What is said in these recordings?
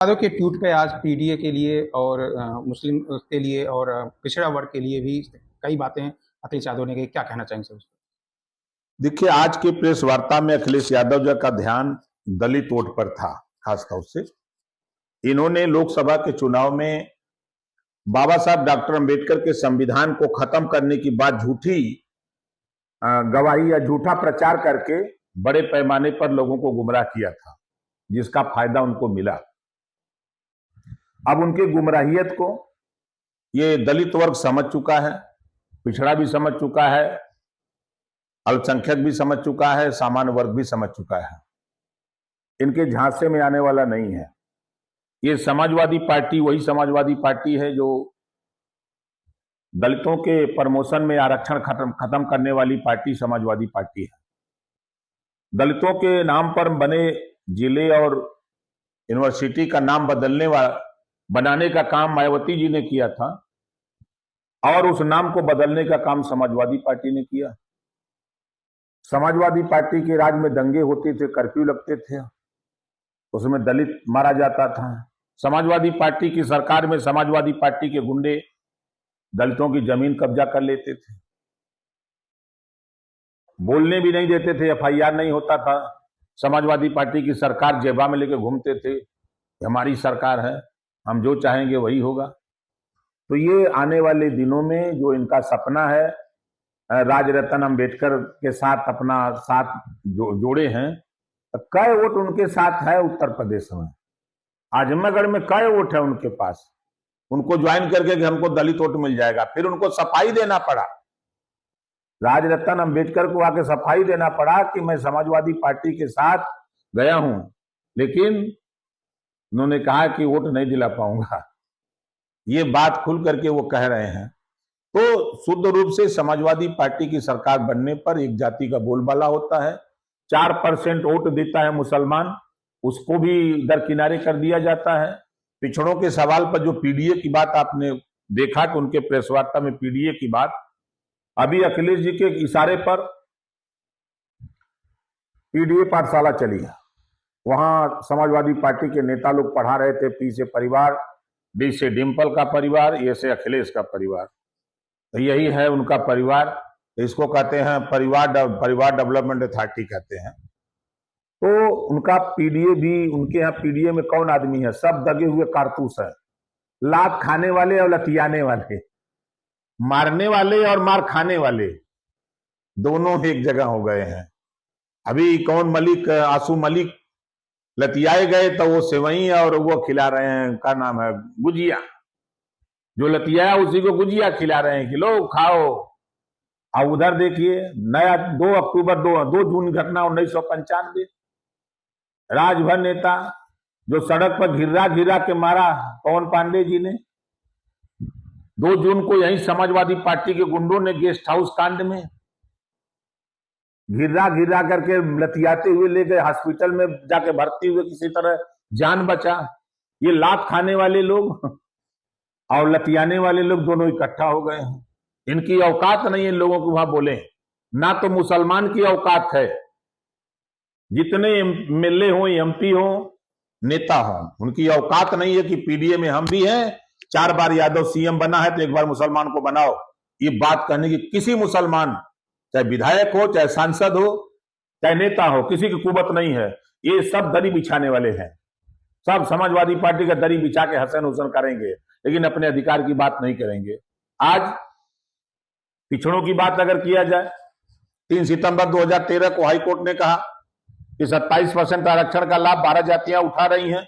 यादव के ट्वीट पे आज पीडीए के लिए और मुस्लिम के लिए और पिछड़ा वर्ग के लिए भी कई बातें अखिलेश यादव ने कही। क्या कहना चाहेंगे सर उस पर? देखिए, आज की प्रेस वार्ता में अखिलेश यादव जी का ध्यान दलित वोट पर था। खास तौर से इन्होंने लोकसभा के चुनाव में बाबा साहब डॉक्टर अंबेडकर के संविधान को खत्म करने की बात झूठी गवाही या झूठा प्रचार करके बड़े पैमाने पर लोगों को गुमराह किया था, जिसका फायदा उनको मिला। अब उनकी गुमराहियत को ये दलित वर्ग समझ चुका है, पिछड़ा भी समझ चुका है, अल्पसंख्यक भी समझ चुका है, सामान्य वर्ग भी समझ चुका है। इनके झांसे में आने वाला नहीं है। ये समाजवादी पार्टी वही समाजवादी पार्टी है जो दलितों के प्रमोशन में आरक्षण खत्म करने वाली पार्टी समाजवादी पार्टी है। दलितों के नाम पर बने जिले और यूनिवर्सिटी का नाम बनाने का काम मायावती जी ने किया था और उस नाम को बदलने का काम समाजवादी पार्टी ने किया। समाजवादी पार्टी के राज में दंगे होते थे, कर्फ्यू लगते थे, उसमें दलित मारा जाता था। समाजवादी पार्टी की सरकार में समाजवादी पार्टी के गुंडे दलितों की जमीन कब्जा कर लेते थे, बोलने भी नहीं देते थे, एफआईआर नहीं होता था। समाजवादी पार्टी की सरकार जेबा में लेके घूमते थे, हमारी सरकार है, हम जो चाहेंगे वही होगा। तो ये आने वाले दिनों में जो इनका सपना है, राजरत्न अंबेडकर के साथ अपना साथ जोड़े हैं, कई वोट उनके साथ है उत्तर प्रदेश में। आजमगढ़ में कई वोट है उनके पास। उनको ज्वाइन करके कि हमको दलित वोट मिल जाएगा, फिर उनको सफाई देना पड़ा। राजरत्न अंबेडकर को आके सफाई देना पड़ा कि मैं समाजवादी पार्टी के साथ गया हूं, लेकिन उन्होंने कहा कि वोट नहीं दिला पाऊंगा। ये बात खुल करके वो कह रहे हैं। तो शुद्ध रूप से समाजवादी पार्टी की सरकार बनने पर एक जाति का बोलबाला होता है। 4% वोट देता है मुसलमान, उसको भी दरकिनारे कर दिया जाता है। पिछड़ों के सवाल पर जो पीडीए की बात आपने देखा कि उनके प्रेस वार्ता में पीडीए की बात, अभी अखिलेश जी के इशारे पर पीडीए पाठशाला चली है। वहां समाजवादी पार्टी के नेता लोग पढ़ा रहे थे, पी से परिवार, डी से डिम्पल का परिवार, ए से अखिलेश का परिवार। तो यही है उनका परिवार। इसको कहते हैं परिवार डेवलपमेंट अथॉरिटी कहते हैं। तो उनका पीडीए भी, उनके यहाँ पीडीए में कौन आदमी है? सब दगे हुए कारतूस है, लात खाने वाले और लतियाने वाले, मारने वाले और मार खाने वाले, दोनों एक जगह हो गए हैं। अभी कौन मलिक, आंसू मलिक लतियाए गए तो वो सेवई और वो खिला रहे हैं, क्या नाम है, गुजिया। जो लतियाया उसी को गुजिया खिला रहे हैं कि लो खाओ। अब उधर देखिए, नया 2 जून घटना 1995, राजभर नेता जो सड़क पर घिरा के मारा पवन पांडे जी ने, 2 जून को यही समाजवादी पार्टी के गुंडों ने गेस्ट हाउस कांड में घिरा करके लतियाते हुए ले गए, हॉस्पिटल में जाके भर्ती हुए, किसी तरह जान बचा। ये लात खाने वाले लोग और लतियाने वाले लोग दोनों इकट्ठा हो गए हैं। इनकी औकात नहीं है इन लोगों को वहां बोले। ना तो मुसलमान की औकात है, जितने एमएलए हो, एमपी हो, नेता हो, उनकी औकात नहीं है कि पीडीए में हम भी हैं, 4 बार यादव सीएम बना है तो एक बार मुसलमान को बनाओ। ये बात कहने की किसी मुसलमान, चाहे विधायक हो, चाहे सांसद हो, चाहे नेता हो, किसी की कुवत नहीं है। ये सब दरी बिछाने वाले हैं, सब समाजवादी पार्टी का दरी बिछा के हसन हुसन करेंगे, लेकिन अपने अधिकार की बात नहीं करेंगे। आज पिछड़ों की बात अगर किया जाए, 3 सितंबर 2013 को हाईकोर्ट ने कहा कि 27% आरक्षण का लाभ 12 जातियां उठा रही हैं,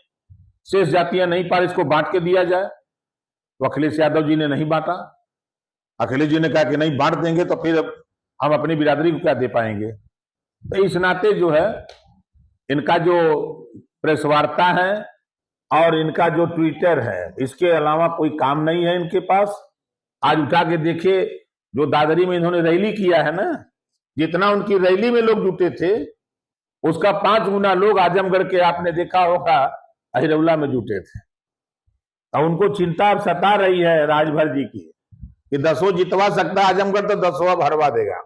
शेष जातियां नहीं पा रही, इसको बांट के दिया जाए। तो अखिलेश यादव जी ने नहीं बांटा। अखिलेश जी ने कहा कि नहीं बांट देंगे तो फिर हम अपनी बिरादरी को क्या दे पाएंगे। तो इस नाते जो है इनका जो प्रेस वार्ता है और इनका जो ट्विटर है, इसके अलावा कोई काम नहीं है इनके पास। आज उठा के देखिए, जो दादरी में इन्होंने रैली किया है ना, जितना उनकी रैली में लोग जुटे थे उसका 5 गुना लोग आजमगढ़ के, आपने देखा होगा, अहिरौला में जुटे थे। और उनको चिंता अब सता रही है राजभर जी की कि 10 जितवा सकता आजमगढ़ तो 10 हरवा देगा।